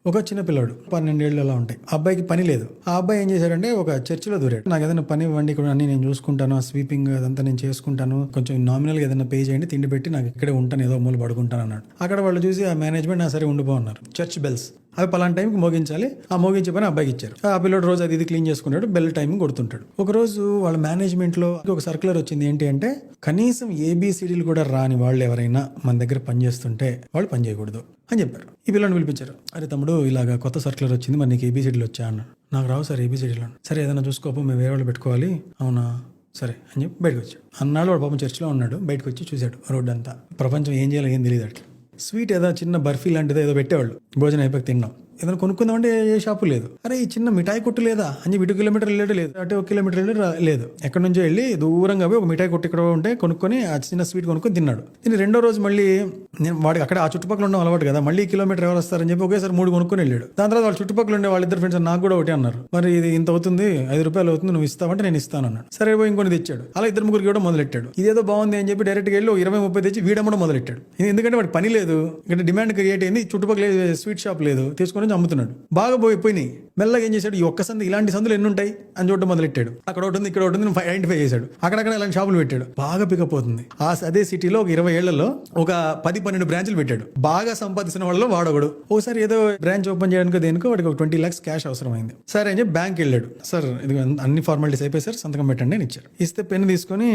ఒక చిన్న పిల్లాడు 12 ఏళ్ళు అలా ఉంటాయి. ఆ అబ్బాయికి పని లేదు. ఆ అబ్బాయి ఏం చేశాడంటే ఒక చర్చిలో దూరాడు. నాకు ఏదైనా పని ఇవ్వండి, ఇక్కడ అన్ని నేను చూసుకుంటాను, ఆ స్వీపింగ్ అదంతా నేను చేసుకుంటాను, కొంచెం నామినల్గా ఏదైనా పే చేయండి, తిండి పెట్టి నాకు ఇక్కడే ఉంటాను, ఏదో మూల పడుకుంటాను అన్నాడు. అక్కడ వాళ్ళు చూసి ఆ మేనేజ్మెంట్ సరే ఉండిపో అన్నారు. చర్చ్ బెల్స్ అవి పలానా టైంకి మోగించాలి, ఆ మోగించే పని అబ్బాయికి ఇచ్చారు. ఆ పిల్లడు రోజు అది ఇది క్లీన్ చేసుకుంటాడు, బెల్ టైం కొడుతుంటాడు. ఒక రోజు వాళ్ళ మేనేజ్మెంట్లో ఒక సర్క్యులర్ వచ్చింది. ఏంటి అంటే కనీసం ఏబిసిడీలు కూడా రాని వాళ్ళు ఎవరైనా మన దగ్గర పనిచేస్తుంటే వాళ్ళు పని చేయకూడదు అని చెప్పారు. ఈ పిల్లని పిలిపించారు. అరే తమ్ముడు, ఇలాగా కొత్త సర్క్యులర్ వచ్చింది, మరి నీకు ఏబిసిడీలు వచ్చా అన్నాడు. నాకు రావు సార్ ఏబిసిడీలు. సరే ఏదైనా చూసుకోపో, మేము వేరే వాళ్ళు పెట్టుకోవాలి. అవునా సరే అని చెప్పి బయటకు వచ్చాడు. అన్నాడు వాడు పాపం చర్చిలో ఉన్నాడు. బయటకు వచ్చి చూశాడు రోడ్డు అంతా. ప్రపంచం ఏం చేయాలో ఏం తెలియదు. అట్లా స్వీట్ ఏదో చిన్న బర్ఫీ లాంటిదో ఏదో పెట్టేవాళ్ళు. భోజనం అయిపోయి తిన్నాం. ఏదైనా కొనుక్కుందామంటే ఏ షాపు లేదు. అరే ఈ చిన్న మిఠాయి కొట్టు లేదా అని చెప్పి 2 కిలోమీటర్లు వెళ్ళడం లేదు, అంటే 1 కిలోమీటర్ వెళ్ళి లేదు. ఎక్కడి నుంచో వెళ్ళి దూరంగా పోయి ఒక మిఠాయి కొట్టు ఇక్కడ ఉంటే కొనుక్కొని ఆ చిన్న స్వీట్ కొనుక్కొని తిన్నాడు. దీన్ని రెండో రోజు మళ్ళీ నేను వాడికి అక్కడ ఆ చుట్టుపక్కల ఉండడం అలవాటు కదా, మళ్ళీ కిలోమీటర్ ఎవరు వస్తారని చెప్పి ఒకేసారి 3 కొనుక్కొని వెళ్ళాడు. దాని తర్వాత వాళ్ళ చుట్టుపక్కల ఉండే వాళ్ళిద్దరు ఫ్రెండ్స్ నాకు కూడా ఒకటి అన్నారు. మరి ఇది ఇంత అవుతుంది, 5 రూపాయలు అవుతుంది, నువ్వు ఇస్తావంటే నేను ఇస్తాను అన్నాడు. సరే పోయి ఇంకొని తెచ్చాడు. అలా 2-3 కూడా మొదలెట్టాడు. ఇదేదో బాగుంది అని చెప్పి డైరెక్ట్గా వెళ్ళి 20-30 తెచ్చి వీడమ్మడం మొదలెట్టాడు. ఎందుకంటే వాడికి పని లేదు, ఇక్కడ డిమాండ్ క్రియేట్ అయింది, చుట్టుపక్కల స్వీట్ షాప్ లేదు, తీసుకొని అమ్ముతున్నాడు. బాగా పోయినాయి. మెల్లగా ఏం చేశాడు, ఈ ఒక్క సందు ఇలాంటి సందులు ఎన్ని ఉంటాయి అని చూడడం మొదలెట్టాడు. అక్కడ ఒకటి ఉంది, ఇక్కడ ఒకటి ఉంది, ఐడెంటిఫై చేశాడు. అక్కడక్కడ ఇలాంటి షాపులు పెట్టాడు. బాగా పికప్ అవుతుంది. అదే సిటీలో ఒక 20 ఏళ్లలో ఒక 10-12 బ్రాంచ్లు పెట్టాడు. బాగా సంపాదించిన వాళ్ళలో వాడొకడు. ఒకసారి ఏదో బ్రాంచ్ ఓపెన్ చేయడానికి దేనికో వాడికి ఒక 20 lakhs క్యాష్ అవసరమైంది. సరే అని చెప్పి బ్యాంక్ వెళ్ళాడు. సార్ ఇది అన్ని ఫార్మాలిటీస్ అయిపోయి సార్, సంతకం పెట్టండి అని ఇచ్చారు. ఇస్తే పెన్ తీసుకొని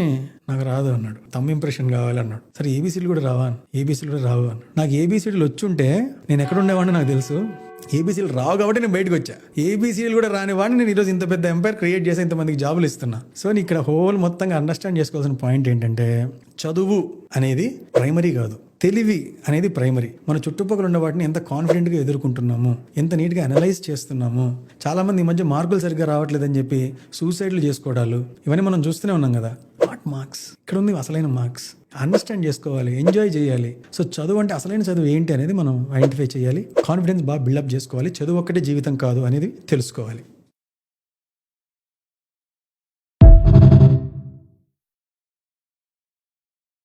నాకు రాదు అన్నాడు. తమ్ ఇంప్రెషన్ కావాలి అన్నాడు. సరే ఏబీసీలు కూడా రావా, ఏబీసీలు కూడా రావు అన్నాడు. నాకు ఏబీసీలు వచ్చుంటే నేను ఎక్కడ ఉండేవాడిని నాకు తెలుసు. ఏబీసీలు రావు కాబట్టి నేను బయటకు వచ్చా. ఏబీసీలు కూడా రాని వాడిని నేను ఈరోజు ఇంత పెద్ద ఎంపైర్ క్రియేట్ చేసి ఇంతమందికి జాబులు ఇస్తున్నా. సో ఇక్కడ హోల్ మొత్తంగా అండర్స్టాండ్ చేసుకోవాల్సిన పాయింట్ ఏంటంటే చదువు అనేది ప్రైమరీ కాదు, తెలివి అనేది ప్రైమరీ. మన చుట్టుపక్కల ఉన్న వాటిని ఎంత కాన్ఫిడెంట్గా ఎదుర్కొంటున్నాము, ఎంత నీట్గా అనలైజ్ చేస్తున్నాము. చాలామంది ఈ మధ్య మార్కులు సరిగ్గా రావట్లేదని చెప్పి సూసైడ్లు చేసుకోవడాలు ఇవన్నీ మనం చూస్తూనే ఉన్నాం కదా. నాట్ మార్క్స్, ఇక్కడ ఉంది అసలైన మార్క్స్. అండర్స్టాండ్ చేసుకోవాలి, ఎంజాయ్ చేయాలి. సో చదువు అంటే అసలైన చదువు ఏంటి అనేది మనం ఐడెంటిఫై చేయాలి. కాన్ఫిడెన్స్ బాగా బిల్డప్ చేసుకోవాలి. చదువు ఒక్కటే జీవితం కాదు అనేది తెలుసుకోవాలి.